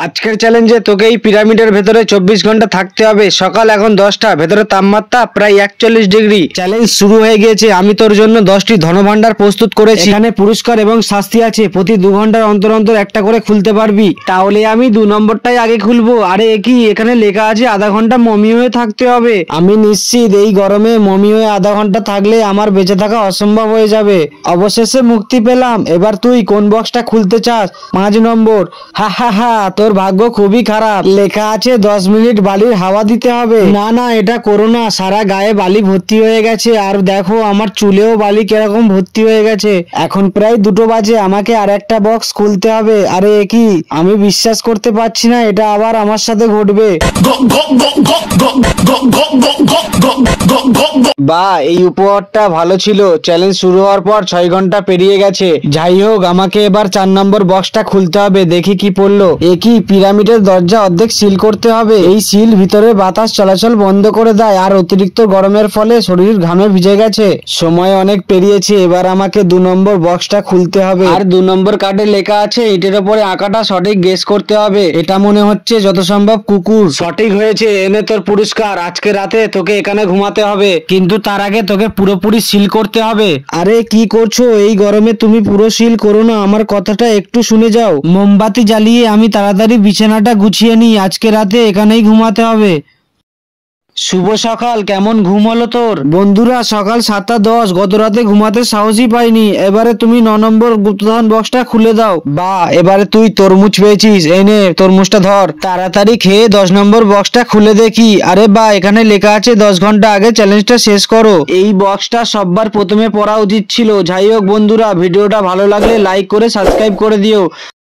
আজকের চ্যালেঞ্জে তোকে এই পিরামিডের ভেতরে 24 ঘন্টা থাকতে হবে। সকাল এখন 10টা, ভেতরে তাপমাত্রা প্রায় 41 ডিগ্রি। চ্যালেঞ্জ শুরু হয়ে গিয়েছে। আমি তোর জন্য 10টি ধনভাণ্ডার প্রস্তুত করেছি। এখানে পুরস্কার এবং শাস্তি আছে। প্রতি 2 ঘন্টার অন্তর অন্তর একটা করে খুলতে পারবি। তাহলে আমি 2 নম্বরটাই আগে খুলবো। আরে একই, এখানে লেখা আছে আধা ঘন্টা মমি হয়ে থাকতে হবে। আমি নিশ্চিত এই গরমে মমি হয়ে আধা ঘন্টা থাকলে আমার বেঁচে থাকা অসম্ভব হয়ে যাবে। অবশেষে মুক্তি পেলাম। এবার তুই কোন বক্সটা খুলতে চাস? 5 নম্বর। হা হা হা, তোর ভাগ্য খুবই খারাপ। লেখা আছে 10 মিনিট বালির হাওয়া দিতে হবে। না না, এটা করো না। সারা গায়ে বালি ভর্তি হয়ে গেছে। আর দেখো আমার চুলেও বালি কিরকম ভর্তি হয়ে গেছে। এখন প্রায় 2টো বাজে। আমাকে আর একটা বক্স খুলতে হবে। আরে কি, আমি বিশ্বাস করতে পারছি না এটা আবার আমার সাথে ঘটবে। বা, এই উপহারটা ভালো ছিল। চ্যালেঞ্জ শুরু হওয়ার পর 6 ঘন্টা পেরিয়ে গেছে। যাই হোক, আমাকে এবার 4 নম্বর বক্সটা খুলতে হবে। দেখি কি পড়লো। একই, পিরামিডের দরজা অর্ধেক সিল করতে হবে। এই সিল ভিতরে বাতাস চলাচল বন্ধ করে দেয় আর অতিরিক্ত গরমের ফলে শরীর ঘামে ভিজে গেছে। সময় অনেক পেরিয়েছে। এবার আমাকে 2 নম্বর বক্সটা খুলতে হবে। আর 2 নম্বর কার্ডে লেখা আছে এটার উপরে আঁকাটা সঠিক গেস করতে হবে। এটা মনে হচ্ছে যত সম্ভব কুকুর। সঠিক হয়েছে। এনে তোর পুরস্কার। আজকে রাতে তোকে এখানে ঘুমাতে হবে, কিন্তু তার আগে তোকে পুরোপুরি সিল করতে হবে। আরে কি করছো? এই গরমে তুমি পুরো সিল করো না, আমার কথাটা একটু শুনে যাও। মোমবাতি জ্বালিয়ে আমি তাড়াতাড়ি বিছানাটা গুছিয়ে নিই। আজকে রাতে এখানেই ঘুমাতে হবে। শুভ সকাল। কেমন ঘুম হলো তোর? বন্ধুরা, সকাল 7:10। গত রাতে ঘুমাতে সাহসই পাইনি। এবারে তুমি 9 নম্বর গুপ্তধন বক্সটা খুলে দাও। বা, এবারে তুই তরমুজ পেয়েছিস। এই নে, তরমুজটা ধর। তাড়াতাড়ি খেয়ে 10 নম্বর বক্সটা খুলে দেখি। আরে বা, এখানে লেখা আছে 10 ঘন্টা আগে চ্যালেঞ্জটা শেষ করো। এই বক্সটা সববার প্রথমে পড়া উচিত ছিল। যাই হোক বন্ধুরা, ভিডিওটা ভালো লাগলে লাইক করে সাবস্ক্রাইব করে দিও।